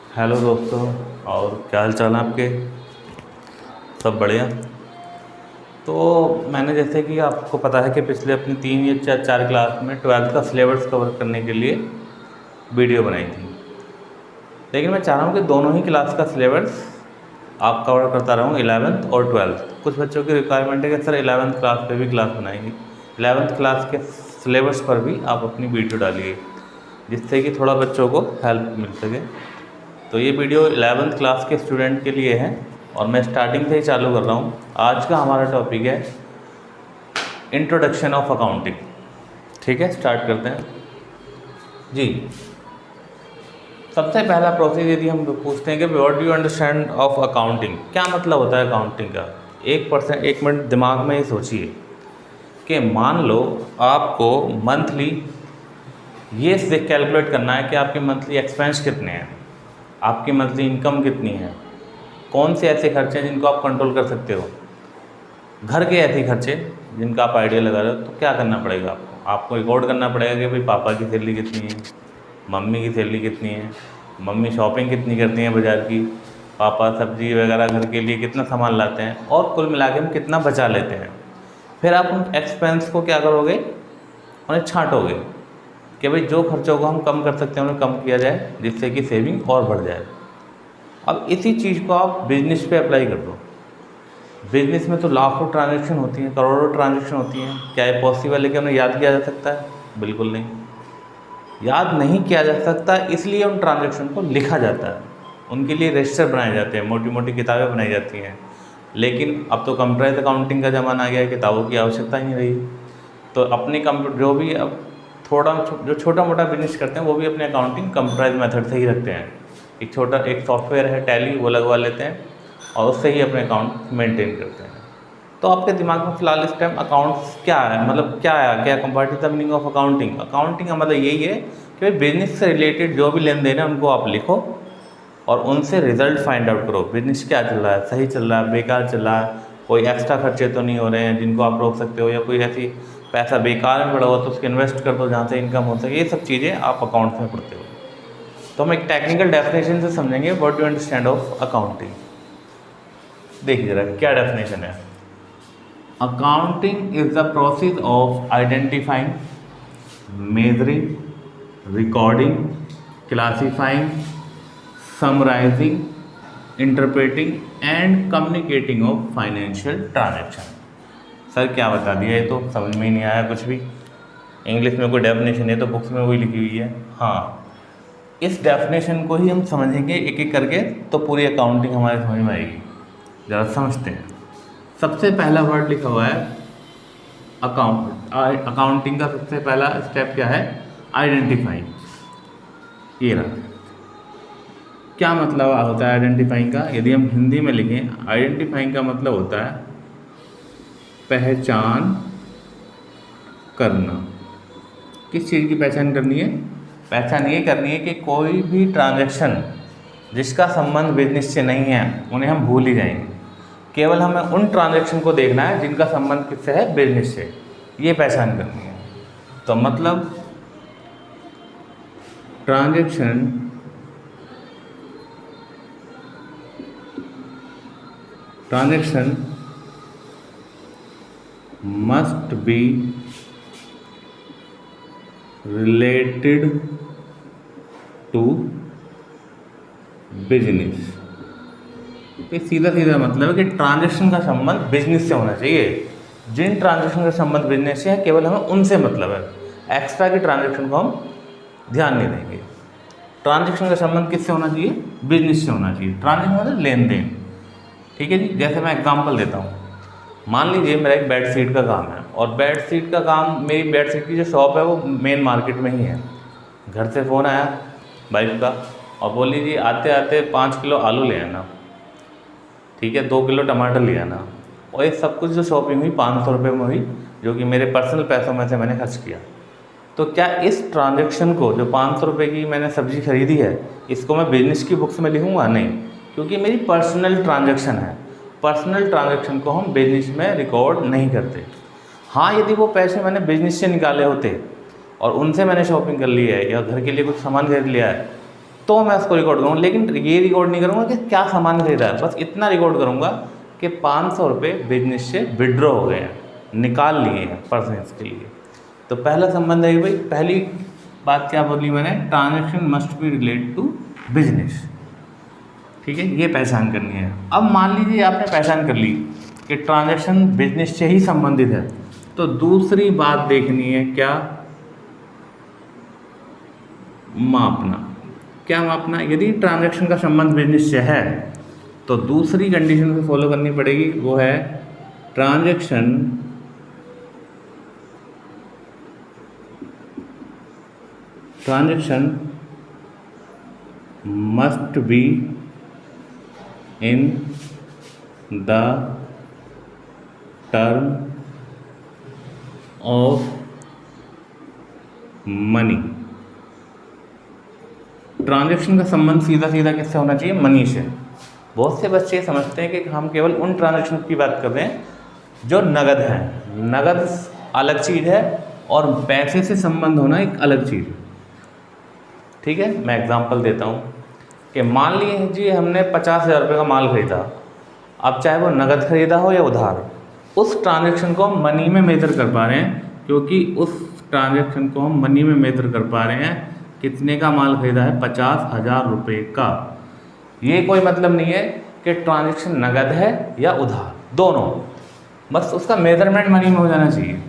Hello दोस्तों। और क्या हाल चाल है आपके? सब बढ़िया। तो मैंने जैसे कि आपको पता है कि पिछले अपनी 3 या 4 क्लास में 12th का सिलेबस कवर करने के लिए वीडियो बनाई थी। लेकिन मैं चाह रहा हूँ कि दोनों ही क्लास का सिलेबस आप कवर करता रहूँ, 11th और 12th। कुछ बच्चों की रिक्वायरमेंट है कि सर 11th क्लास पे भी क्लास बनाएंगे, 11th क्लास के सिलेबस पर भी आप अपनी वीडियो डालिए, जिससे कि थोड़ा बच्चों को हेल्प मिल सके। तो ये वीडियो 11th क्लास के स्टूडेंट के लिए है और मैं स्टार्टिंग से ही चालू कर रहा हूँ। आज का हमारा टॉपिक है इंट्रोडक्शन ऑफ अकाउंटिंग। ठीक है, स्टार्ट करते हैं जी। सबसे पहला प्रोसेस यदि हम पूछते हैं कि what do you understand of accounting, क्या मतलब होता है अकाउंटिंग का। 1 मिनट दिमाग में ये सोचिए कि मान लो आपको मंथली ये कैलकुलेट करना है कि आपके मंथली एक्सपेंस कितने हैं, आपकी मंथली इनकम कितनी है, कौन से ऐसे खर्चे हैं जिनको आप कंट्रोल कर सकते हो, घर के ऐसे खर्चे जिनका आप आइडिया लगा रहे हो। तो क्या करना पड़ेगा आपको रिकॉर्ड करना पड़ेगा कि भाई पापा की सैलरी कितनी है, मम्मी की सैलरी कितनी है, मम्मी शॉपिंग कितनी करती हैं बाज़ार की, पापा सब्जी वगैरह घर के लिए कितना सामान लाते हैं, और कुल मिला के हम कितना बचा लेते हैं। फिर आप उन एक्सपेंस को क्या करोगे, उन्हें छांटोगे कि भाई जो खर्चों को हम कम कर सकते हैं उन्हें कम किया जाए, जिससे कि सेविंग और बढ़ जाए। अब इसी चीज़ को आप बिजनेस पे अप्लाई कर दो। बिजनेस में तो लाखों ट्रांजैक्शन होती हैं, करोड़ों ट्रांजैक्शन होती हैं। क्या ये पॉसिबल है कि उन्हें याद किया जा सकता है? बिल्कुल नहीं, याद नहीं किया जा सकता। इसलिए उन ट्रांजैक्शन को लिखा जाता है, उनके लिए रजिस्टर बनाए जाते हैं, मोटी मोटी किताबें बनाई जाती हैं। लेकिन अब तो कंप्यूटराइज अकाउंटिंग का ज़माना आ गया है, किताबों की आवश्यकता ही नहीं रही। तो अपनी कंप्यूटर जो भी अब थोड़ा जो छोटा मोटा बिजनेस करते हैं वो भी अपने अकाउंटिंग कंप्यूटराइज मेथड से ही रखते हैं। एक सॉफ्टवेयर है टैली, वो लगवा लेते हैं और उससे ही अपने अकाउंट मेंटेन करते हैं। तो आपके दिमाग में फ़िलहाल इस टाइम अकाउंट्स क्या है, मतलब क्या है, क्या complete the meaning of accounting. Accounting का मतलब यही है कि भाई बिजनेस से रिलेटेड जो भी लेन देन है उनको आप लिखो और उनसे रिजल्ट फाइंड आउट करो। बिजनेस क्या चल रहा है, सही चल रहा है, बेकार चल रहा है, कोई एक्स्ट्रा खर्चे तो नहीं हो रहे हैं जिनको आप रोक सकते हो, या कोई ऐसी पैसा बेकार में पड़ा हुआ तो उसको इन्वेस्ट कर दो जहाँ से इनकम हो सके। ये सब चीज़ें आप अकाउंट्स में पढ़ते हो। तो हम एक टेक्निकल डेफिनेशन से समझेंगे what do understand of accounting. देखिए जरा क्या डेफिनेशन है। Accounting is the process of identifying, measuring, recording, classifying, summarising, interpreting and communicating of financial transaction. Sir क्या बता दिया, ये तो समझ में ही नहीं आया कुछ भी। इंग्लिश में कोई डेफिनेशन है तो बुक्स में वही लिखी हुई है। हाँ, इस डेफिनेशन को ही हम समझेंगे एक एक करके तो पूरी अकाउंटिंग हमारे समझ में आएगी। ज़रा समझते हैं। सबसे पहला वर्ड लिखा हुआ है अकाउंट। अकाउंटिंग का सबसे पहला स्टेप क्या है? आइडेंटिफाइंग। ये रहा। क्या मतलब होता है आइडेंटिफाइंग का? यदि हम हिंदी में लिखें, आइडेंटिफाइंग का मतलब होता है पहचान करना। किस चीज़ की पहचान करनी है? पहचान ये करनी है कि कोई भी ट्रांजैक्शन जिसका संबंध बिजनेस से नहीं है उन्हें हम भूल ही जाएंगे। केवल हमें उन ट्रांजैक्शन को देखना है जिनका संबंध किससे है? बिजनेस से। ये पहचान करनी है। तो मतलब transaction must be related to business। ये सीधा सीधा मतलब है कि ट्रांजैक्शन का संबंध बिजनेस से होना चाहिए। जिन ट्रांजैक्शन का संबंध बिजनेस से है केवल हमें उनसे मतलब है, एक्स्ट्रा की ट्रांजैक्शन को हम ध्यान नहीं देंगे। ट्रांजैक्शन का संबंध किससे होना चाहिए? बिजनेस से होना चाहिए। ट्रांजैक्शन मतलब लेन देन। ठीक है जी। जैसे मैं एग्जांपल देता हूँ, मान लीजिए मेरा एक बेड शीट का काम है और बेड शीट का काम, मेरी बेड शीट की जो शॉप है वो मेन मार्केट में ही है। घर से फ़ोन आया वाइफ का और बोल लीजिए आते आते 5 किलो आलू ले आना, ठीक है, 2 किलो टमाटर ले आना। और ये सब कुछ जो शॉपिंग हुई 500 रुपये में हुई, जो कि मेरे पर्सनल पैसों में से मैंने खर्च किया। तो क्या इस ट्रांजैक्शन को, जो 500 रुपये की मैंने सब्ज़ी खरीदी है, इसको मैं बिजनेस की बुक्स में लिखूँगा? नहीं, क्योंकि मेरी पर्सनल ट्रांजैक्शन है। पर्सनल ट्रांजैक्शन को हम बिजनेस में रिकॉर्ड नहीं करते। हाँ, यदि वो पैसे मैंने बिजनेस से निकाले होते और उनसे मैंने शॉपिंग कर ली है या घर के लिए कुछ सामान खरीद लिया है तो मैं उसको रिकॉर्ड करूँगा, लेकिन ये रिकॉर्ड नहीं करूँगा कि क्या सामान खरीदा है, बस इतना रिकॉर्ड करूँगा कि 500 रुपये बिजनेस से विड्रॉ हो गए हैं, निकाल लिए हैं पर्सनस के लिए। तो पहला संबंध है कि भाई पहली बात क्या बोली मैंने, transaction must be relate to business. ठीक है, ये पहचान करनी है। अब मान लीजिए आपने पहचान कर ली कि ट्रांजैक्शन बिजनेस से ही संबंधित है, तो दूसरी बात देखनी है क्या, मापना। क्या मापना, यदि ट्रांजैक्शन का संबंध बिजनेस से है तो दूसरी कंडीशन को फॉलो करनी पड़ेगी, वो है transaction must be in the term of money. Transaction का संबंध सीधा सीधा किससे होना चाहिए, मनी से। बहुत से बच्चे समझते हैं कि हम केवल उन ट्रांजैक्शन की बात कर रहे हैं जो नगद है। नगद अलग चीज़ है और पैसे से संबंध होना एक अलग चीज़ है। ठीक है, मैं एग्जांपल देता हूँ कि मान लीजिए हमने 50,000 रुपये का माल खरीदा, अब चाहे वो नगद खरीदा हो या उधार, उस ट्रांजैक्शन को हम मनी में मेजर कर पा रहे हैं, क्योंकि उस ट्रांजैक्शन को हम मनी में मेजर कर पा रहे हैं। कितने का माल खरीदा है, 50,000 रुपये का। ये कोई मतलब नहीं है कि ट्रांजैक्शन नगद है या उधार, दोनों, बस उसका मेजरमेंट मनी में हो जाना चाहिए।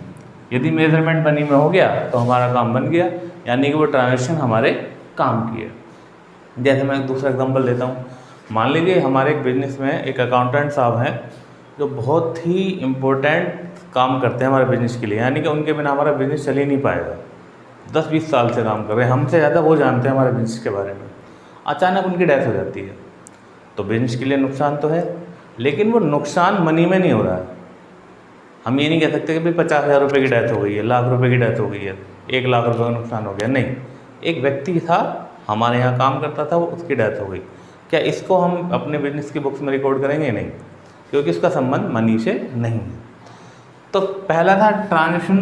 यदि मेजरमेंट मनी में हो गया तो हमारा काम बन गया, यानी कि वो ट्रांजैक्शन हमारे काम की है। जैसे मैं एक दूसरा एग्जांपल देता हूँ। मान लीजिए हमारे एक बिजनेस में एक अकाउंटेंट साहब हैं जो बहुत ही इम्पोर्टेंट काम करते हैं हमारे बिजनेस के लिए, यानी कि उनके बिना हमारा बिजनेस चल ही नहीं पाएगा। 10-20 साल से काम कर रहे हैं, हमसे ज़्यादा वो जानते हैं हमारे बिजनेस के बारे में। अचानक उनकी डेथ हो जाती है तो बिजनेस के लिए नुकसान तो है, लेकिन वो नुकसान मनी में नहीं हो रहा है। हम ये नहीं कह सकते कि भाई 50,000 रुपये की डेथ हो गई है, लाख रुपये की डेथ हो गई है, 1 लाख रुपये का नुकसान हो गया। नहीं, एक व्यक्ति था हमारे यहाँ काम करता था, वो उसकी डेथ हो गई। क्या इसको हम अपने बिजनेस की बुक्स में रिकॉर्ड करेंगे? नहीं, क्योंकि उसका संबंध मनी से नहीं है। तो पहला था ट्रांजैक्शन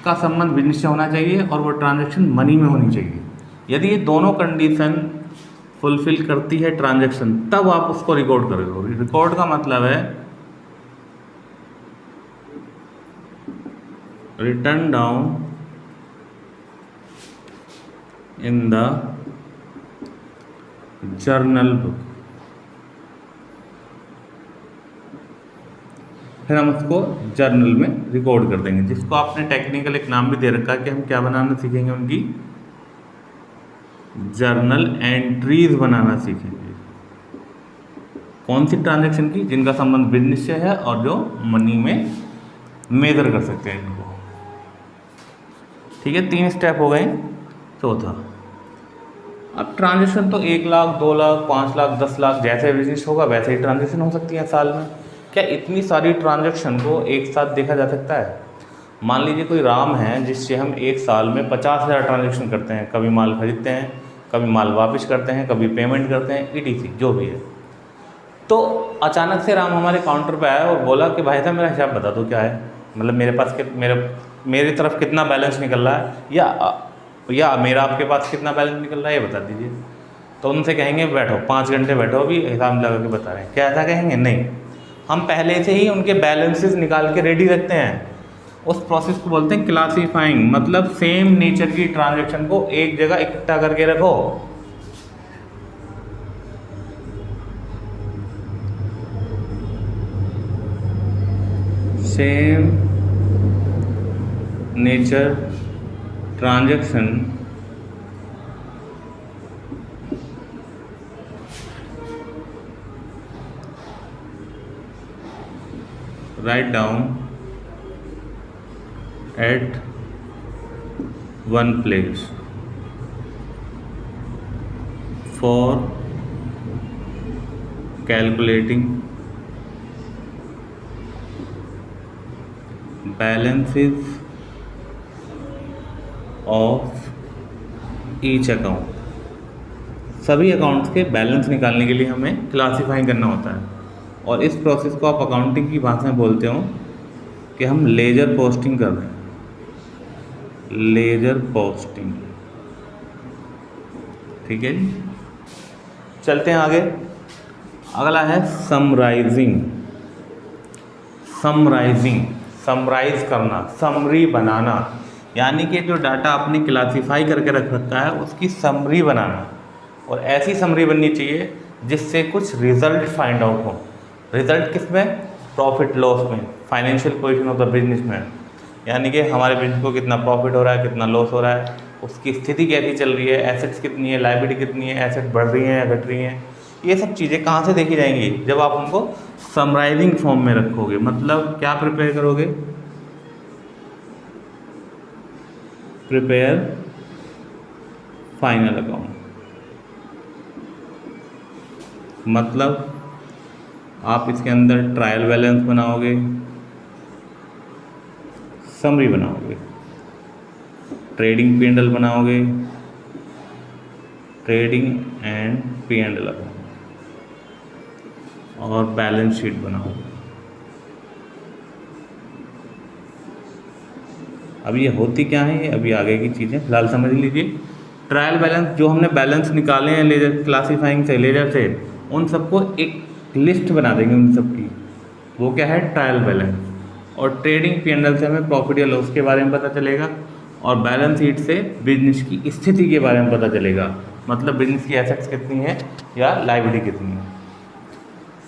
का संबंध बिजनेस से होना चाहिए और वो ट्रांजैक्शन मनी में होनी चाहिए। यदि ये दोनों कंडीशन फुलफिल करती है ट्रांजैक्शन, तब आप उसको रिकॉर्ड करोगे। रिकॉर्ड का मतलब है written down in the journal book. फिर हम उसको जर्नल में रिकॉर्ड कर देंगे, जिसको आपने टेक्निकल एक नाम भी दे रखा है कि हम क्या बनाना सीखेंगे, उनकी जर्नल एंट्रीज बनाना सीखेंगे। कौन सी ट्रांजैक्शन की, जिनका संबंध बिजनेस से है और जो मनी में मेजर कर सकते हैं इनको। ठीक है, 3 स्टेप हो गए। चौथा, अब ट्रांजैक्शन तो 1 लाख, 2 लाख, 5 लाख, 10 लाख, जैसे बिजनेस होगा वैसे ही ट्रांजैक्शन हो सकती है साल में। क्या इतनी सारी ट्रांजैक्शन को एक साथ देखा जा सकता है? मान लीजिए कोई राम है जिससे हम एक साल में 50,000 ट्रांजैक्शन करते हैं, कभी माल खरीदते हैं, कभी माल वापस करते हैं, कभी पेमेंट करते हैं, ETC जो भी है। तो अचानक से राम हमारे काउंटर पे आया और बोला कि भाई साहब मेरा हिसाब बता दो क्या है, मतलब मेरे पास मेरी तरफ कितना बैलेंस निकल रहा है, या मेरा आपके पास कितना बैलेंस निकल रहा है, ये बता दीजिए। तो उनसे कहेंगे बैठो 5 घंटे बैठो, अभी हिसाब लगा के बता रहे हैं, क्या ऐसा कहेंगे? नहीं, हम पहले से ही उनके बैलेंसेस निकाल के रेडी रखते हैं। उस प्रोसेस को बोलते हैं क्लासीफाइंग, मतलब सेम नेचर की ट्रांजैक्शन को एक जगह इकट्ठा करके रखो। Same nature transaction write down at one place for calculating balances of each account। सभी अकाउंट्स के बैलेंस निकालने के लिए हमें क्लासीफाई करना होता है, और इस प्रोसेस को आप अकाउंटिंग की भाषा में बोलते हो कि हम लेजर पोस्टिंग कर रहे हैं। लेजर पोस्टिंग ठीक है जी, चलते हैं आगे। अगला है समराइजिंग। समराइज करना, समरी बनाना, यानी कि जो डाटा आपने क्लासीफाई करके रख रखा है उसकी समरी बनाना। और ऐसी समरी बननी चाहिए जिससे कुछ रिजल्ट फाइंड आउट हो। रिजल्ट किस में? प्रॉफिट लॉस में, financial position of the business में, यानी कि हमारे बिजनेस को कितना प्रॉफिट हो रहा है, कितना लॉस हो रहा है, उसकी स्थिति कैसी चल रही है, एसेट्स कितनी है, लायबिलिटी कितनी है, एसेट बढ़ रही हैं या घट रही हैं। ये सब चीज़ें कहाँ से देखी जाएंगी? जब आप उनको समराइजिंग फॉर्म में रखोगे। मतलब क्या प्रिपेयर करोगे? Prepare final account. मतलब आप इसके अंदर ट्रायल बैलेंस बनाओगे, समरी बनाओगे, ट्रेडिंग P&L बनाओगे, ट्रेडिंग एंड P&L अकाउंट, और बैलेंस शीट बनाओगे। अब ये होती क्या है, अभी आगे की चीज़ें फिलहाल समझ लीजिए। ट्रायल बैलेंस, जो हमने बैलेंस निकाले हैं लेजर क्लासीफाइंग से, लेजर से, उन सबको एक लिस्ट बना देंगे उन सब की, वो क्या है? Trial balance. और ट्रेडिंग P&L से हमें प्रॉफिट या लॉस के बारे में पता चलेगा, और बैलेंस शीट से बिजनेस की स्थिति के बारे में पता चलेगा, मतलब बिजनेस की एसेट्स कितनी है या लायबिलिटी कितनी है।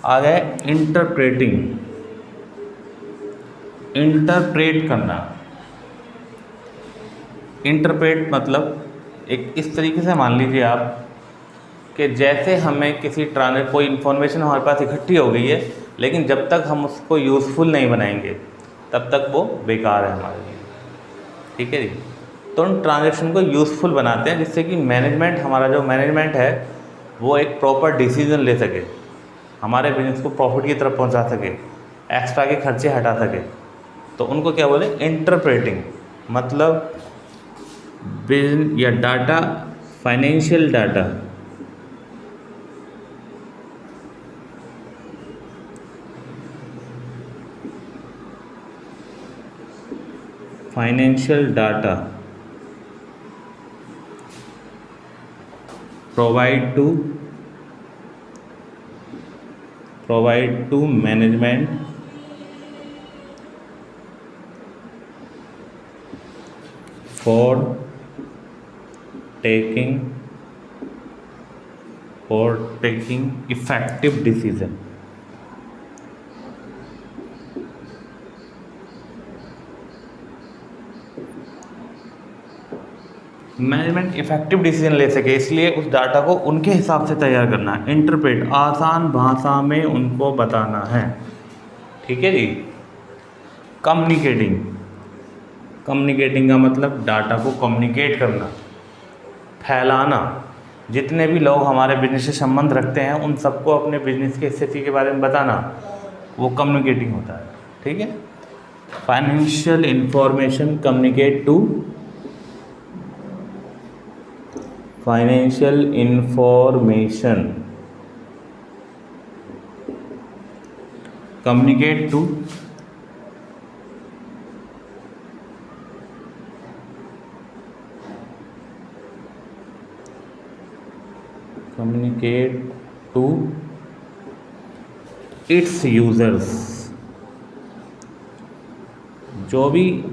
आ गए इंटरप्रेटिंग। इंटरप्रेट करना। इंटरप्रेट मतलब एक इस तरीके से मान लीजिए आप कि जैसे हमें किसी कोई इन्फॉर्मेशन हमारे पास इकट्ठी हो गई है, लेकिन जब तक हम उसको यूज़फुल नहीं बनाएंगे तब तक वो बेकार है हमारे लिए। ठीक है जी, तो उन ट्रांजैक्शन को यूज़फुल बनाते हैं जिससे कि मैनेजमेंट, हमारा जो मैनेजमेंट है वो एक प्रॉपर डिसीजन ले सके, हमारे बिजनेस को प्रॉफिट की तरफ पहुंचा सके, एक्स्ट्रा के खर्चे हटा सके। तो उनको क्या बोले? इंटरप्रेटिंग। मतलब बिजनेस या data, financial data, provide to management for taking effective decision। Management effective decision ले सके, इसलिए उस डाटा को उनके हिसाब से तैयार करना है। इंटरप्रेट, आसान भाषा में उनको बताना है। ठीक है जी। कम्युनिकेटिंग का मतलब डाटा को कम्युनिकेट करना, फैलाना। जितने भी लोग हमारे बिजनेस से संबंध रखते हैं उन सबको अपने बिजनेस की स्थिति के बारे में बताना, वो कम्युनिकेटिंग होता है। ठीक है। Financial information communicate to financial information communicate to its users. जो भी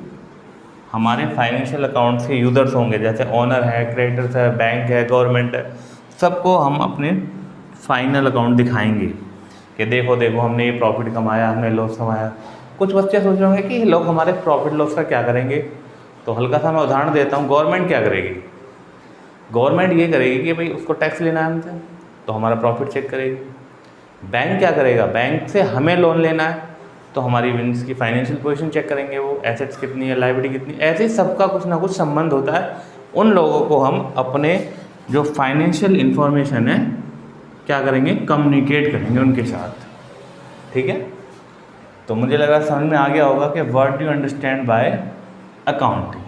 हमारे फाइनेंशियल अकाउंट्स के यूज़र्स होंगे, जैसे ओनर है, क्रेडिटर्स है, बैंक है, गवर्नमेंट है, सबको हम अपने फाइनल अकाउंट दिखाएंगे कि देखो हमने ये प्रॉफिट कमाया, हमने लॉस कमाया। कुछ बच्चे सोच रहे होंगे कि ये लोग हमारे प्रॉफिट लॉस का क्या करेंगे, तो हल्का सा मैं उदाहरण देता हूँ। गवर्नमेंट क्या करेगी? गवर्नमेंट ये करेगी कि भाई उसको टैक्स लेना है हमसे, तो हमारा प्रॉफिट चेक करेगी। बैंक क्या करेगा? बैंक से हमें लोन लेना है तो हमारी बिजनेस की फाइनेंशियल पोजीशन चेक करेंगे, वो एसेट्स कितनी है, लायबिलिटी कितनी। ऐसे ही सबका कुछ ना कुछ संबंध होता है। उन लोगों को हम अपने जो फाइनेंशियल इंफॉर्मेशन है क्या करेंगे? कम्युनिकेट करेंगे उनके साथ। ठीक है। तो मुझे लगा समझ में आ गया होगा कि what do you understand by accounting.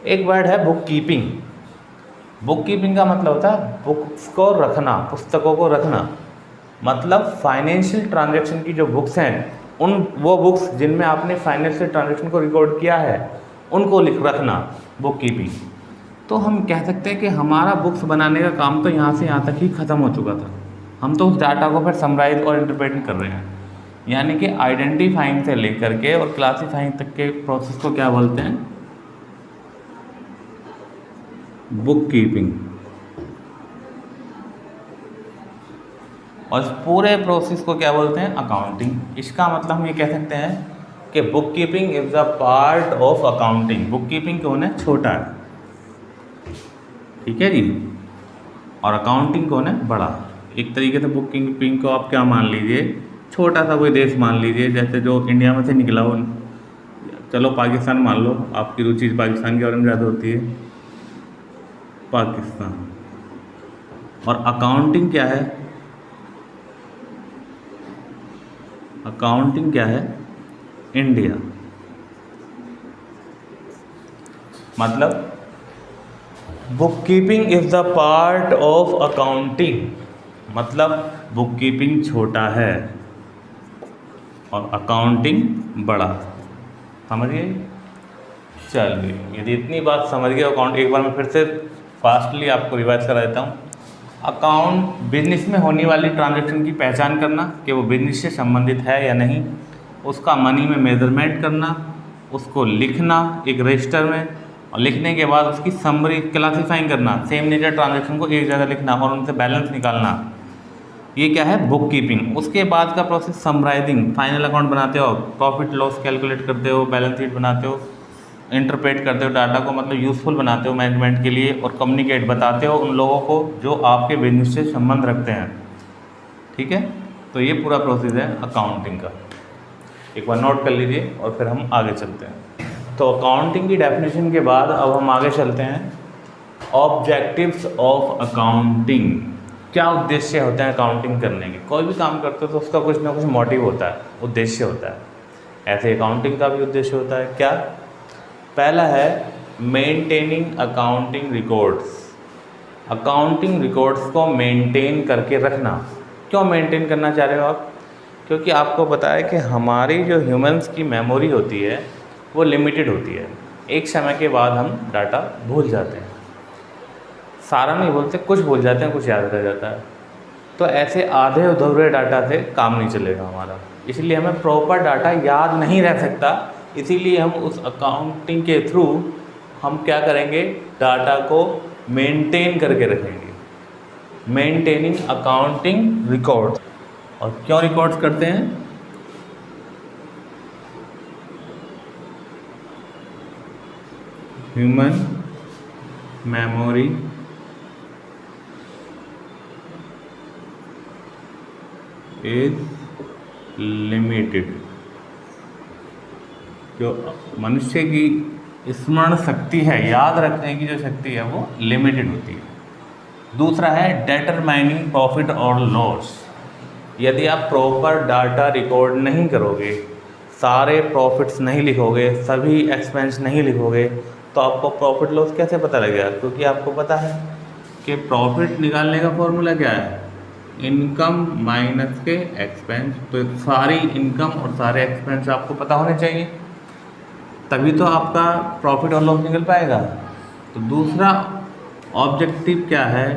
एक वर्ड है बुक कीपिंग। बुक कीपिंग का मतलब होता है बुक्स को रखना, पुस्तकों को रखना। मतलब फाइनेंशियल ट्रांजैक्शन की जो बुक्स हैं, वो बुक्स जिनमें आपने फाइनेंशियल ट्रांजैक्शन को रिकॉर्ड किया है उनको लिख रखना, बुक कीपिंग। तो हम कह सकते हैं कि हमारा बुक्स बनाने का काम तो यहाँ से यहाँ तक ही ख़त्म हो चुका था। हम तो उस डाटा को फिर समराइज और इंटरप्रेट कर रहे हैं, यानी कि आइडेंटिफाइंग से लेकर के और क्लासीफाइंग तक के प्रोसेस को क्या बोलते हैं? Book keeping. और इस पूरे प्रोसेस को क्या बोलते हैं? अकाउंटिंग। इसका मतलब हम ये कह सकते हैं कि book keeping is the part of accounting. Book keeping कौन है? छोटा है, ठीक है जी, और अकाउंटिंग कौन है? बड़ा। एक तरीके से बुक कीपिंग को आप क्या मान लीजिए? छोटा सा कोई देश मान लीजिए, जैसे जो इंडिया में से निकला हो, चलो पाकिस्तान मान लो, आपकी रुचि पाकिस्तान के बारे में ज़्यादा होती है, पाकिस्तान। और अकाउंटिंग क्या है? अकाउंटिंग क्या है? इंडिया। मतलब book keeping is the part of accounting, मतलब बुक कीपिंग छोटा है और अकाउंटिंग बड़ा। समझिए? चलिए, यदि इतनी बात समझ गए अकाउंट, एक बार मैं फिर से फास्टली आपको रिवाइज करा देता हूँ। अकाउंट बिजनेस में होने वाली ट्रांजैक्शन की पहचान करना कि वो बिजनेस से संबंधित है या नहीं, उसका मनी में मेजरमेंट करना, उसको लिखना एक रजिस्टर में, और लिखने के बाद उसकी समरी क्लासीफाइंग करना, सेम नेचर ट्रांजैक्शन को एक जगह लिखना और उनसे बैलेंस निकालना, ये क्या है? Book keeping. उसके बाद का प्रोसेस समराइजिंग, फाइनल अकाउंट बनाते हो, प्रॉफिट लॉस कैलकुलेट करते हो, बैलेंस शीट बनाते हो, इंटरप्रेट करते हो डाटा को, मतलब यूज़फुल बनाते हो मैनेजमेंट के लिए, और कम्युनिकेट बताते हो उन लोगों को जो आपके बिजनेस से संबंध रखते हैं, ठीक है। तो ये पूरा प्रोसेस है अकाउंटिंग का, एक बार नोट कर लीजिए और फिर हम आगे चलते हैं। तो अकाउंटिंग की डेफिनेशन के बाद अब हम आगे चलते हैं ऑब्जेक्टिव्स ऑफ अकाउंटिंग। क्या उद्देश्य होते हैं अकाउंटिंग करने के? कोई भी काम करते हो तो उसका कुछ ना कुछ मोटिव होता है, उद्देश्य होता है। ऐसे अकाउंटिंग का भी उद्देश्य होता है। क्या? पहला है maintaining accounting records. Accounting records को मेंटेन करके रखना। क्यों मेंटेन करना चाह रहे हो आप? क्योंकि आपको पता है कि हमारी जो ह्यूमंस की मेमोरी होती है वो लिमिटेड होती है। एक समय के बाद हम डाटा भूल जाते हैं, सारा नहीं भूलते, कुछ भूल जाते हैं, कुछ याद रह जाता है। तो ऐसे आधे अधूरे डाटा से काम नहीं चलेगा हमारा, इसलिए हमें प्रॉपर डाटा याद नहीं रह सकता। इसीलिए हम उस अकाउंटिंग के थ्रू हम क्या करेंगे? डाटा को मेंटेन करके रखेंगे, मेंटेनिंग अकाउंटिंग रिकॉर्ड्स। और क्यों रिकॉर्ड्स करते हैं? Human memory is limited. जो मनुष्य की स्मरण शक्ति है, याद रखने की जो शक्ति है, वो लिमिटेड होती है। दूसरा है डिटरमाइनिंग प्रॉफिट और लॉस। यदि आप प्रॉपर डाटा रिकॉर्ड नहीं करोगे, सारे प्रॉफिट्स नहीं लिखोगे, सभी एक्सपेंस नहीं लिखोगे, तो आपको प्रॉफिट लॉस कैसे पता लगेगा? क्योंकि आपको पता है कि प्रॉफिट निकालने का फॉर्मूला क्या है? इनकम माइनस के एक्सपेंस। तो सारी इनकम और सारे एक्सपेंस आपको पता होने चाहिए, तभी तो आपका प्रॉफिट और लॉस निकल पाएगा। तो दूसरा ऑब्जेक्टिव क्या है?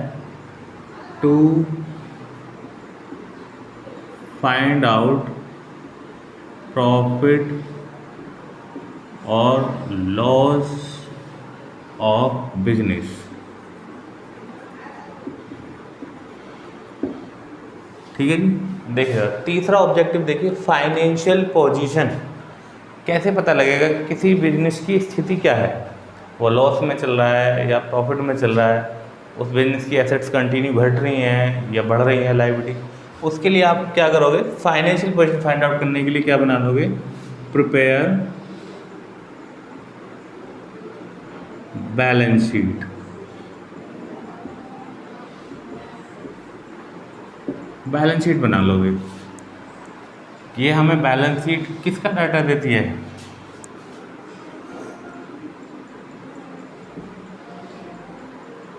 टू फाइंड आउट प्रॉफिट और लॉस ऑफ बिजनेस। ठीक है जी। देखिए तीसरा ऑब्जेक्टिव देखिए, फाइनेंशियल पोजीशन। कैसे पता लगेगा किसी बिजनेस की स्थिति क्या है? वो लॉस में चल रहा है या प्रॉफिट में चल रहा है? उस बिजनेस की एसेट्स कंटिन्यू घट रही हैं या बढ़ रही हैं लायबिलिटी? उसके लिए आप क्या करोगे? फाइनेंशियल पोजीशन फाइंड आउट करने के लिए क्या बना लोगे? Prepare balance sheet. Balance sheet बना लोगे। ये हमें बैलेंस शीट किसका डाटा देती है?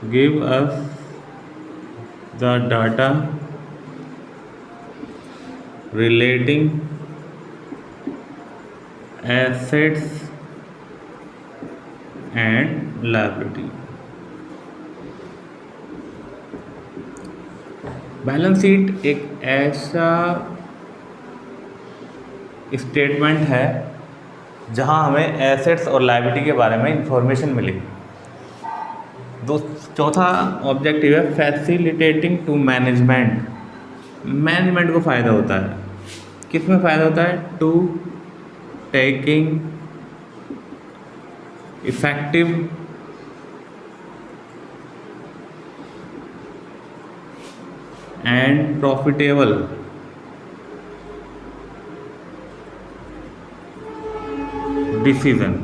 Give us the data relating assets and liability. Balance sheet एक ऐसा स्टेटमेंट है जहां हमें एसेट्स और लायबिलिटी के बारे में इंफॉर्मेशन मिलेगी। चौथा ऑब्जेक्टिव है फैसिलिटेटिंग टू मैनेजमेंट। मैनेजमेंट को फ़ायदा होता है, किस में फ़ायदा होता है? To taking effective and profitable decision.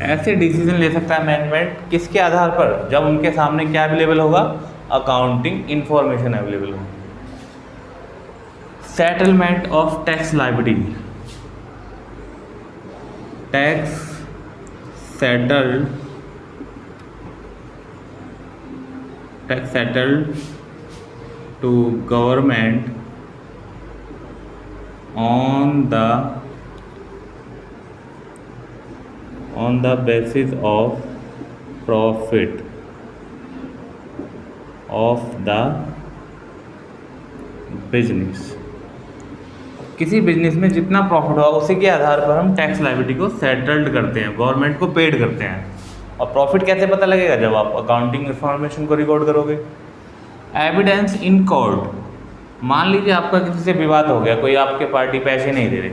ऐसे डिसीजन ले सकता है मैनेजमेंट किसके आधार पर? जब उनके सामने क्या अवेलेबल होगा? अकाउंटिंग इंफॉर्मेशन अवेलेबल होगा। Settlement of tax liability. Tax settled to government on the basis of profit of the business। किसी बिजनेस में जितना प्रॉफिट हुआ उसी के आधार पर हम टैक्स लायबिलिटी को सेटल्ड करते हैं, गवर्नमेंट को पेड करते हैं। और प्रॉफिट कैसे पता लगेगा? जब आप अकाउंटिंग इंफॉर्मेशन को रिकॉर्ड करोगे। Evidence in court. मान लीजिए आपका किसी से विवाद हो गया, कोई आपके पार्टी पैसे नहीं दे रही,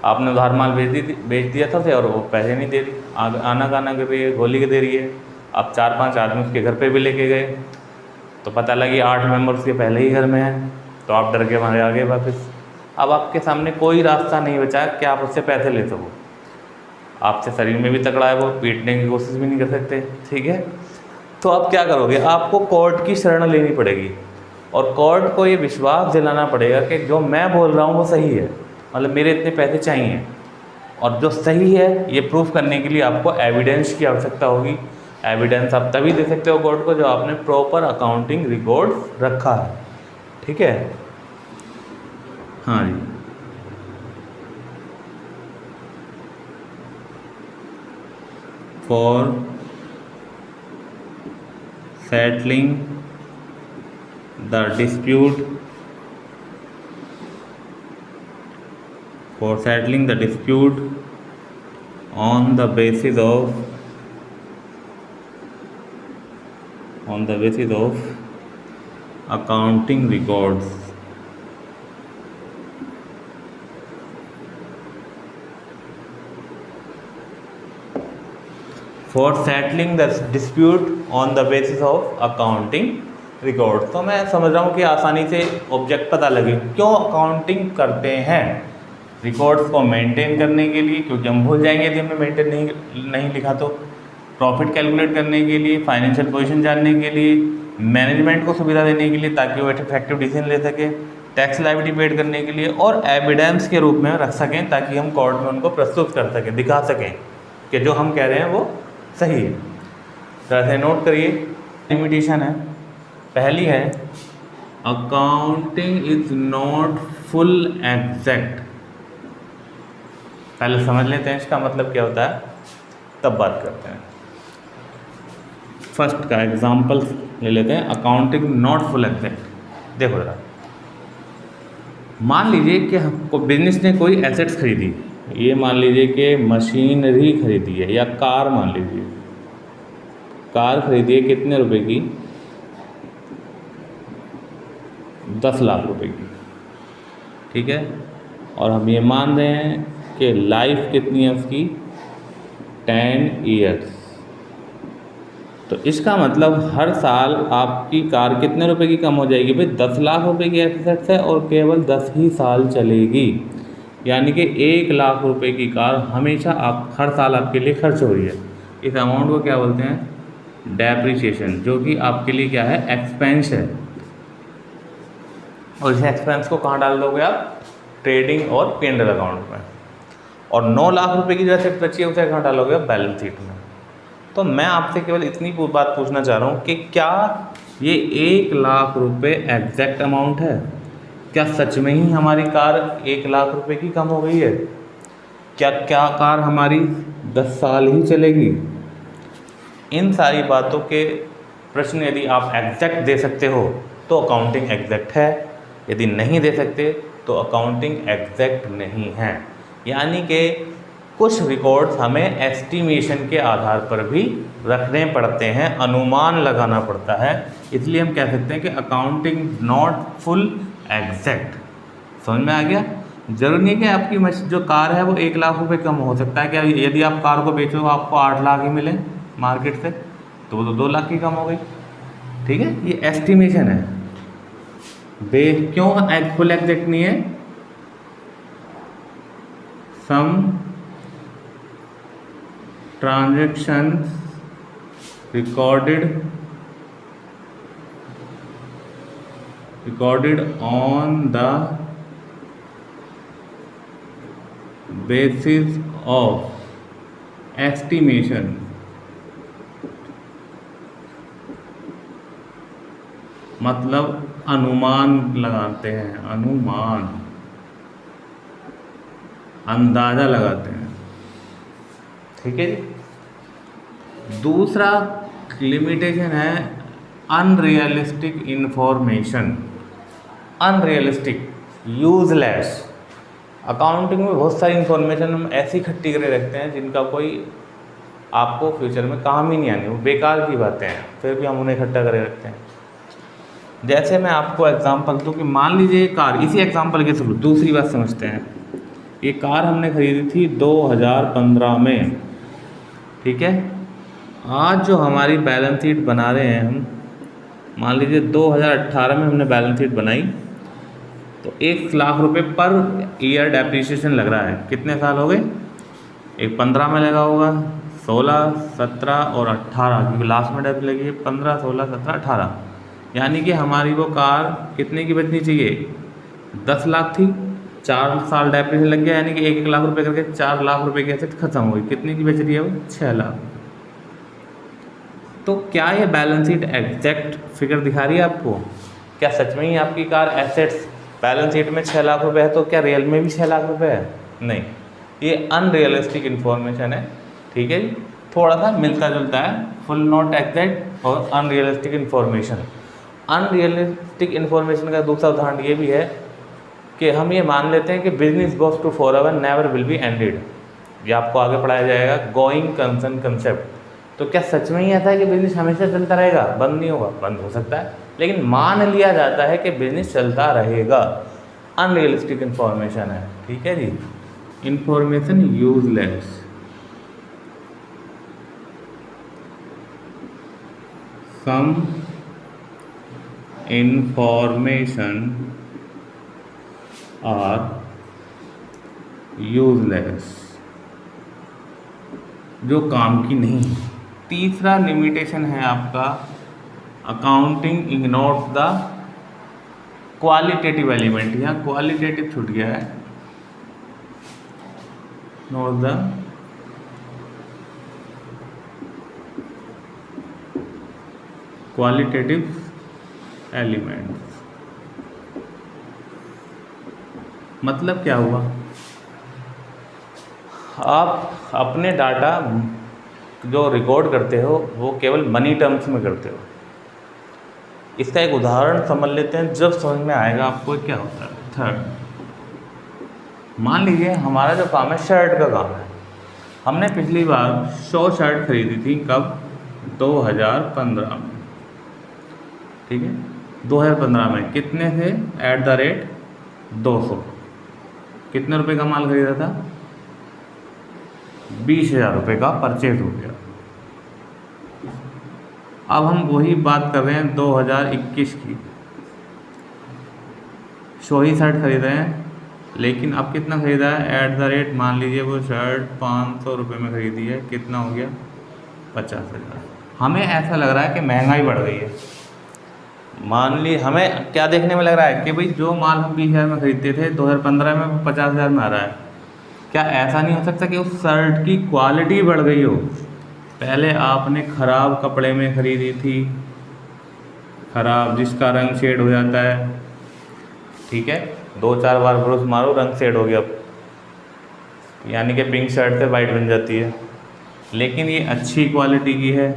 आपने उधार माल बेच दिया था उसे और वो पैसे नहीं दे रही, आना गाना कर रही है, गोली दे रही है। आप 4-5 आदमी उसके घर पे भी लेके गए तो पता लगी 8 मेंबर उसके पहले ही घर में हैं, तो आप डर के मारे आ गए वापस। अब आपके सामने कोई रास्ता नहीं बचा कि आप उससे पैसे ले सको। आपसे शरीर में भी तकड़ा है, वो पीटने की कोशिश भी नहीं कर सकते, ठीक है? तो आप क्या करोगे? आपको कोर्ट की शरण लेनी पड़ेगी और कोर्ट को ये विश्वास दिलाना पड़ेगा कि जो मैं बोल रहा हूँ वो सही है, मतलब मेरे इतने पैसे चाहिए। और जो सही है ये प्रूफ करने के लिए आपको एविडेंस की आवश्यकता होगी। एविडेंस आप तभी दे सकते हो कोर्ट को जब आपने प्रॉपर अकाउंटिंग रिकॉर्ड रखा है, ठीक है? हाँ जी। For settling the dispute on the basis of accounting records। For settling the dispute on the basis of accounting records। तो मैं समझ रहा हूँ कि आसानी से ऑब्जेक्ट पता लगे क्यों अकाउंटिंग करते हैं। रिकॉर्ड्स को मेंटेन करने के लिए, क्योंकि हम भूल जाएंगे यदि हमने मेंटेन नहीं लिखा तो। प्रॉफिट कैलकुलेट करने के लिए, फाइनेंशियल पोजीशन जानने के लिए, मैनेजमेंट को सुविधा देने के लिए ताकि वो इफेक्टिव डिसीजन ले सके, टैक्स लायबिलिटी पेड करने के लिए, और एविडेंस के रूप में रख सकें ताकि हम कोर्ट में उनको प्रस्तुत कर सकें, दिखा सकें कि जो हम कह रहे हैं वो सही है। तरह से नोट करिए, लिमिटेशन है। पहली है accounting is not full exact. पहले समझ लेते हैं इसका मतलब क्या होता है, तब बात करते हैं। फर्स्ट का एग्जाम्पल ले लेते हैं, अकाउंटिंग नॉट फुल एग्जैक्ट। देखो जरा, मान लीजिए कि हमको बिजनेस ने कोई एसेट्स खरीदी, ये मान लीजिए कि मशीनरी खरीदी है, या कार मान लीजिए, कार खरीदी है कितने रुपए की? 10 लाख रुपए की, ठीक है? और हम ये मान रहे हैं कि लाइफ कितनी है उसकी? 10 ईयर्स। तो इसका मतलब हर साल आपकी कार कितने रुपए की कम हो जाएगी? भाई 10 लाख रुपए की एसेट्स है और केवल 10 ही साल चलेगी, यानी कि 1 लाख रुपए की कार हमेशा हर साल आपके लिए खर्च हो रही है। इस अमाउंट को क्या बोलते हैं? डेप्रिसिएशन, जो कि आपके लिए क्या है? एक्सपेंस है। और इस एक्सपेंस को कहाँ डाल दोगे आप? ट्रेडिंग और P&L अकाउंट में। और 9 लाख रुपए की जो एसेट बची है उसे कहाँ डालोगे? बैलेंस शीट में। तो मैं आपसे केवल इतनी बात पूछना चाह रहा हूँ कि क्या ये 1 लाख रुपए एग्जैक्ट अमाउंट है? क्या सच में ही हमारी कार 1 लाख रुपए की कम हो गई है? क्या कार हमारी 10 साल ही चलेगी? इन सारी बातों के प्रश्न यदि आप एग्जैक्ट दे सकते हो तो अकाउंटिंग एग्जैक्ट है, यदि नहीं दे सकते तो अकाउंटिंग एग्जैक्ट नहीं है। यानी कि कुछ रिकॉर्ड्स हमें एस्टिमेशन के आधार पर भी रखने पड़ते हैं, अनुमान लगाना पड़ता है, इसलिए हम कह सकते हैं कि अकाउंटिंग नॉट फुल एग्जैक्ट। समझ में आ गया? जरूरी नहीं कि आपकी जो कार है वो 1 लाख रुपए कम हो सकता है। क्या यदि आप कार को बेचो आपको 8 लाख ही मिले मार्केट से, तो वो तो 2 लाख की कम हो गई। ठीक है, ये एस्टिमेशन है। क्यों फुल एग्जैक्ट नहीं है? सम transactions recorded on the basis of estimation मतलब अनुमान लगाते हैं, अनुमान, अंदाजा लगाते हैं। ठीक है जी। दूसरा लिमिटेशन है unrealistic information. Unrealistic, useless. Accounting में बहुत सारी इंफॉर्मेशन हम ऐसी इकट्ठी करे रखते हैं जिनका कोई आपको फ्यूचर में काम ही नहीं आने, वो बेकार की बातें हैं, फिर भी हम उन्हें इकट्ठा करे रखते हैं। जैसे मैं आपको एग्जांपल दूं कि मान लीजिए कार, इसी एग्जांपल के थ्रू दूसरी बात समझते हैं। ये कार हमने खरीदी थी 2015 में। ठीक है, आज जो हमारी बैलेंस शीट बना रहे हैं हम, मान लीजिए 2018 में हमने बैलेंस शीट बनाई, तो 1 लाख रुपए पर ईयर डेप्रिसिएशन लग रहा है। कितने साल हो गए? एक 15 में लगा होगा, 16, 17 और 18, क्योंकि लास्ट में डेप्री लगी है 15, 16, 17, 18। यानी कि हमारी वो कार कितने की बचनी चाहिए? 10 लाख थी, 4 साल डेप्रिसिएशन लग गया, यानी कि 1-1 लाख रुपए करके 4 लाख रुपए की एसेट खत्म हो गई। कितने की बच रही है वो? 6 लाख। तो क्या ये बैलेंस शीट एग्जैक्ट फिगर दिखा रही है आपको? क्या सच में ही आपकी कार एसेट्स बैलेंस शीट में 6 लाख रुपए है तो क्या रियल में भी 6 लाख रुपए है? नहीं, ये अनरियलिस्टिक इन्फॉर्मेशन है। ठीक है जी, थोड़ा सा मिलता जुलता है, फुल नॉट एग्जैक्ट और अनरियलिस्टिक इन्फॉर्मेशन। अनरियलिस्टिक इन्फॉर्मेशन का दूसरा उदाहरण ये भी है कि हम ये मान लेते हैं कि business goes to forever never will be ended. ये आपको आगे पढ़ाया जाएगा, गोइंग कंसर्न कंसेप्ट। तो क्या सच में ही ऐसा है कि बिजनेस हमेशा चलता रहेगा, बंद नहीं होगा? बंद हो सकता है, लेकिन मान लिया जाता है कि बिजनेस चलता रहेगा। अनरियलिस्टिक इन्फॉर्मेशन है। ठीक है जी। Information useless. Some information are useless, जो काम की नहीं। तीसरा लिमिटेशन है आपका accounting ignores the qualitative element. यहाँ क्वालिटेटिव छूट गया है, नोट द क्वालिटेटिव एलिमेंट। मतलब क्या हुआ? आप अपने डाटा जो रिकॉर्ड करते हो वो केवल मनी टर्म्स में करते हो। इसका एक उदाहरण समझ लेते हैं, जब समझ में आएगा आपको क्या होता है। थर्ड, मान लीजिए हमारा जो काम है शर्ट का काम है। हमने पिछली बार 100 शर्ट खरीदी थी, कब? 2015 में। ठीक है, 2015 में कितने थे? At the rate 200। कितने रुपए का माल खरीदा था? 20,000 रुपये का परचेज हो गया। अब हम वही बात कर रहे हैं 2021 की। 100 ही शर्ट खरीद रहे हैं, लेकिन अब कितना खरीदा है? एट द रेट मान लीजिए वो शर्ट 500 रुपये में खरीदी है, कितना हो गया? 50,000। हमें ऐसा लग रहा है कि महंगाई बढ़ गई है। मान ली हमें क्या देखने में लग रहा है कि भाई जो माल हम 20,000 में खरीदते थे 2015 में वो 50,000 में आ रहा है। क्या ऐसा नहीं हो सकता कि उस शर्ट की क्वालिटी बढ़ गई हो? पहले आपने ख़राब कपड़े में ख़रीदी थी, ख़राब, जिसका रंग शेड हो जाता है। ठीक है, 2-4 बार ब्रश मारो रंग शेड हो गया, यानी कि पिंक शर्ट से वाइट बन जाती है। लेकिन ये अच्छी क्वालिटी की है,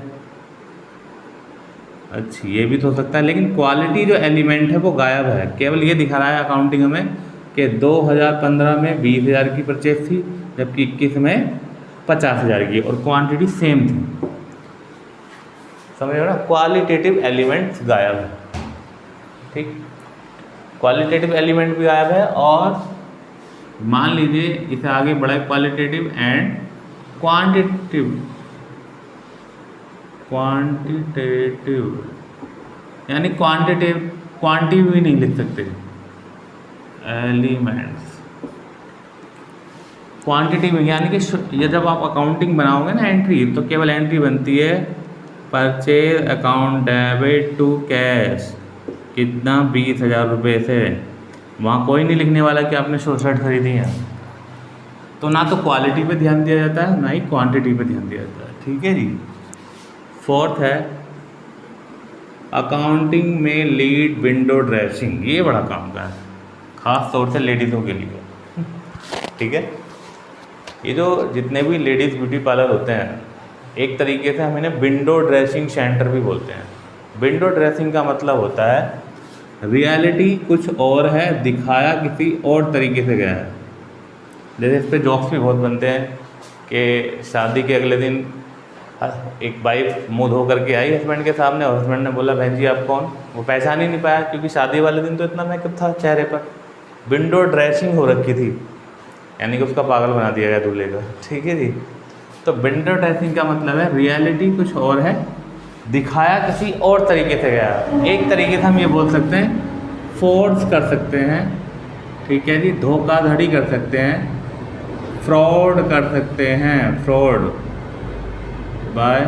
अच्छी, ये भी तो हो सकता है, लेकिन क्वालिटी जो एलिमेंट है वो गायब है। केवल ये दिखा रहा है अकाउंटिंग हमें कि 2015 में 20,000 की परचेज थी, जबकि 21 में 50,000 की, और क्वांटिटी सेम थी। समझ रहे हो ना, क्वालिटेटिव एलिमेंट्स गायब है। ठीक, क्वालिटेटिव एलिमेंट भी गायब है, और मान लीजिए इसे आगे बढ़ाए क्वालिटेटिव एंड क्वांटिटेटिव, यानी क्वांटिटी भी नहीं लिख सकते, एलिमेंट्स क्वांटिटी में, यानी कि ये जब आप अकाउंटिंग बनाओगे ना एंट्री, तो केवल एंट्री बनती है purchase account debit to cash, कितना 20,000 रुपये से। वहाँ कोई नहीं लिखने वाला कि आपने शर्ट खरीदी है। तो ना तो क्वालिटी पे ध्यान दिया जाता है, ना ही क्वांटिटी पे ध्यान दिया जाता है। ठीक है जी। फोर्थ है अकाउंटिंग में लीड विंडो ड्रेसिंग। ये बड़ा काम का है, ख़ास तौर से लेडीज़ों के लिए। ठीक है, ये जो जितने भी लेडीज़ ब्यूटी पार्लर होते हैं, एक तरीके से हम इन्हें विंडो ड्रेसिंग सेंटर भी बोलते हैं। विंडो ड्रेसिंग का मतलब होता है रियलिटी कुछ और है, दिखाया किसी और तरीके से गया है। जैसे इस पर जॉक्स भी बहुत बनते हैं कि शादी के अगले दिन एक वाइफ मुँह धो करके आई हस्बैंड के सामने, और हस्बैंड ने बोला बहन जी आप कौन। वो पहचान ही नहीं पाया, क्योंकि शादी वाले दिन तो इतना मेकअप था चेहरे पर, विंडो ड्रेसिंग हो रखी थी, यानी कि उसका पागल बना दिया गया दूल्हे का। ठीक है जी। तो विंडो ड्रेसिंग का मतलब है रियलिटी कुछ और है, दिखाया किसी और तरीके से गया। एक तरीके से हम ये बोल सकते हैं फोर्स कर सकते हैं, ठीक है जी, धोखाधड़ी कर सकते हैं, फ्रॉड कर सकते हैं, fraud by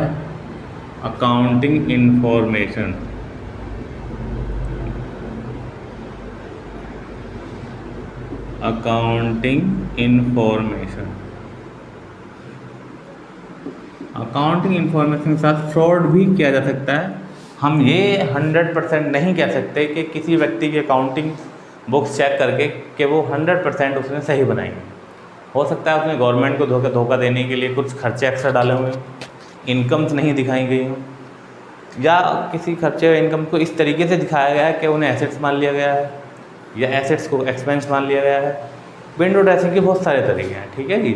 accounting information. Accounting information, accounting information के साथ फ्रॉड भी किया जा सकता है। हम ये 100% नहीं कह सकते कि किसी व्यक्ति की अकाउंटिंग बुक्स चेक करके कि वो 100% उसने सही बनाई। हो सकता है उसने गवर्नमेंट को धोखा देने के लिए कुछ खर्चे एक्स्ट्रा डाले हुए, इनकम्स नहीं दिखाई गई हों, या किसी खर्चे इनकम को इस तरीके से दिखाया गया है कि उन्हें एसेट्स मान लिया गया है, या एसेट्स को एक्सपेंस मान लिया गया है। विंडो ड्रेसिंग के बहुत सारे तरीके हैं। ठीक है जी।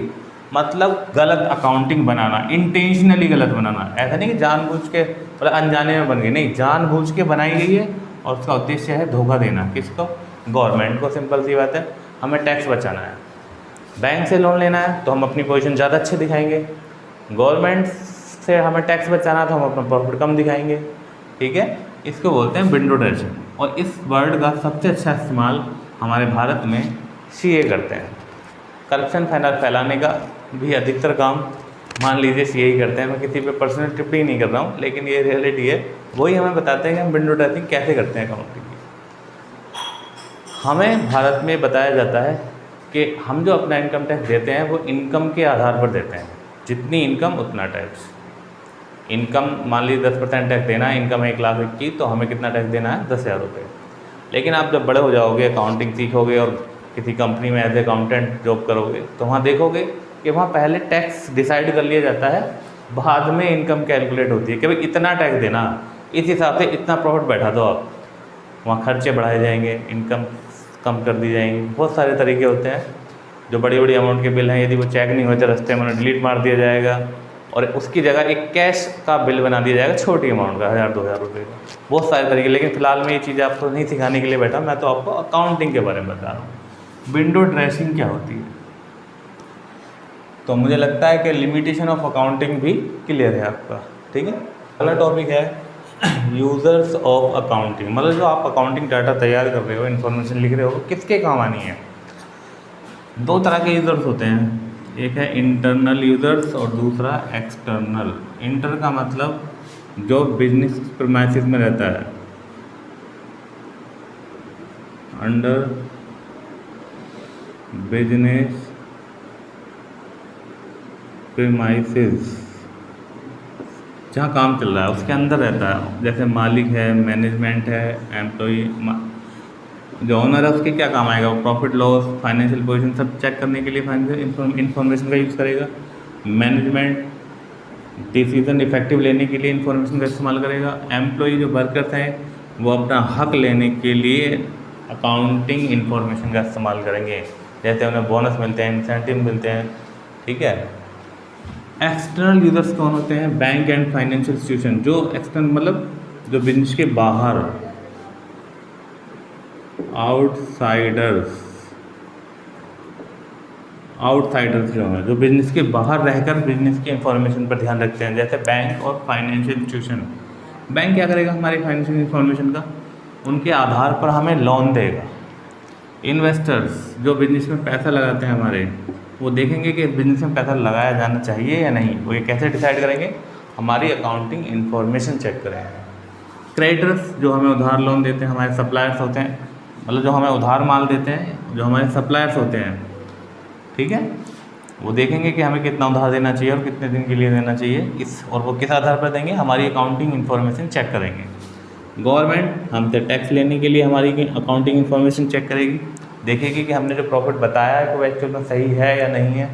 मतलब गलत अकाउंटिंग बनाना, इंटेंशनली गलत बनाना, ऐसा नहीं कि जानबूझ के मतलब अनजाने में बन गई, नहीं, जानबूझ के बनाई गई है, और उसका उद्देश्य है धोखा देना। किसको? गवर्नमेंट को। सिंपल सी बात है, हमें टैक्स बचाना है, बैंक से लोन लेना है तो हम अपनी पोजीशन ज़्यादा अच्छे दिखाएंगे, गवर्नमेंट से हमें टैक्स बचाना तो हम अपना प्रॉफिट कम दिखाएंगे। ठीक है, इसको बोलते हैं विंडो ड्रेसिंग। और इस वर्ड का सबसे अच्छा इस्तेमाल हमारे भारत में सीए करते हैं। करप्शन फैलाने का भी अधिकतर काम मान लीजिए सीए ही करते हैं। मैं किसी पे पर्सनल टिप्पणी नहीं कर रहा हूँ, लेकिन ये रियलिटी है। वही हमें बताते हैं कि हम विंडो ड्रेसिंग कैसे करते हैं अकाउंटिंग की। हमें भारत में बताया जाता है कि हम जो अपना इनकम टैक्स देते हैं वो इनकम के आधार पर देते हैं, जितनी इनकम उतना टैक्स। इनकम मान लीजिए 10% टैक्स देना है, इनकम 1,00,000 की, तो हमें कितना टैक्स देना है? 10,000 रुपये। लेकिन आप जब बड़े हो जाओगे, अकाउंटिंग सीखोगे और किसी कंपनी में एज ए अकाउंटेंट जॉब करोगे, तो वहाँ देखोगे कि वहाँ पहले टैक्स डिसाइड कर लिया जाता है, बाद में इनकम कैलकुलेट होती है कि भाई इतना टैक्स देना, इस हिसाब से इतना प्रॉफिट बैठा दो आप। वहाँ खर्चे बढ़ाए जाएंगे, इनकम कम कर दी जाएंगी। बहुत सारे तरीके होते हैं। जो बड़ी बड़ी अमाउंट के बिल हैं, यदि वो चेक नहीं होते रास्ते में, उन्हें डिलीट मार दिया जाएगा, और उसकी जगह एक कैश का बिल बना दिया जाएगा छोटी अमाउंट का, 1,000-2,000 रुपये का। बहुत सारे तरीके। लेकिन फ़िलहाल मैं ये चीज़ें आपको नहीं सिखाने के लिए बैठा, मैं तो आपको अकाउंटिंग के बारे में बता रहा हूँ। विंडो ड्रेसिंग क्या होती है? तो मुझे लगता है कि लिमिटेशन ऑफ अकाउंटिंग भी क्लियर है आपका। ठीक है। अगला टॉपिक है यूज़र्स ऑफ अकाउंटिंग। मतलब जो आप अकाउंटिंग डाटा तैयार कर रहे हो, इन्फॉर्मेशन लिख रहे हो, किसके काम आनी है? दो तरह के यूज़र्स होते हैं, एक है इंटरनल यूज़र्स और दूसरा एक्सटर्नल। इंटर का मतलब जो बिजनेस प्रीमाइसेस में रहता है, अंडर बिजनेस प्रीमाइसेस, जहाँ काम चल रहा है उसके अंदर रहता है। जैसे मालिक है, मैनेजमेंट है, एम्प्लॉई, जो ओनर है उसके क्या काम आएगा? वो प्रॉफिट लॉस, फाइनेंशियल पोजीशन सब चेक करने के लिए फाइनेंशियल इंफॉर्मेशन का यूज़ करेगा। मैनेजमेंट डिसीजन इफेक्टिव लेने के लिए इंफॉर्मेशन का इस्तेमाल करेगा। एम्प्लॉई जो वर्कर्स हैं वो अपना हक लेने के लिए अकाउंटिंग इंफॉर्मेशन का इस्तेमाल करेंगे, जैसे उन्हें बोनस मिलते हैं, इंसेंटिव मिलते हैं, ठीक है। एक्सटर्नल यूजर्स कौन होते हैं? Bank and financial institution. जो एक्सटर्नल मतलब जो बिजनेस के बाहर, आउटसाइडर्स जो हैं, जो बिजनेस के बाहर रहकर बिजनेस की इंफॉर्मेशन पर ध्यान रखते हैं, जैसे बैंक और फाइनेंशियल इंस्टीट्यूशन। बैंक क्या करेगा हमारी फाइनेंशियल इंफॉर्मेशन का? उनके आधार पर हमें लोन देगा। इन्वेस्टर्स जो बिजनेस में पैसा लगाते हैं हमारे, वो देखेंगे कि बिजनेस में पैसा लगाया जाना चाहिए या नहीं। वो ये कैसे डिसाइड करेंगे? हमारी अकाउंटिंग इंफॉर्मेशन चेक करेंगे। क्रेडिटर्स जो हमें उधार लोन देते हैं, हमारे सप्लायर्स होते हैं, मतलब जो हमें उधार माल देते हैं, जो हमारे सप्लायर्स होते हैं, ठीक है, वो देखेंगे कि हमें कितना उधार देना चाहिए और कितने दिन के लिए देना चाहिए, और वो किस आधार पर देंगे? हमारी अकाउंटिंग इन्फॉर्मेशन चेक करेंगे। गवर्नमेंट हमसे टैक्स लेने के लिए हमारी अकाउंटिंग इन्फॉर्मेशन चेक करेगी, देखेगी कि हमने जो प्रॉफिट बताया है वो एक्चुअल में सही है या नहीं है।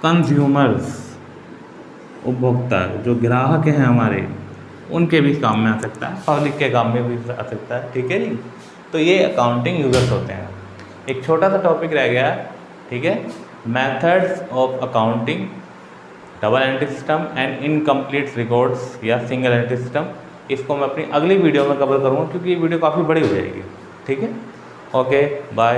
कंज्यूमर्स उपभोक्ता जो ग्राहक हैं हमारे, उनके भी काम में आ सकता है, पब्लिक के काम में भी आ सकता है, ठीक है जी। तो ये अकाउंटिंग यूजर्स होते हैं। एक छोटा सा टॉपिक रह गया, ठीक है, methods of accounting, double entry system and incomplete records या सिंगल एंट्री सिस्टम। इसको मैं अपनी अगली वीडियो में कवर करूँगा क्योंकि ये वीडियो काफ़ी बड़ी हो जाएगी, ठीक है। Okay, bye.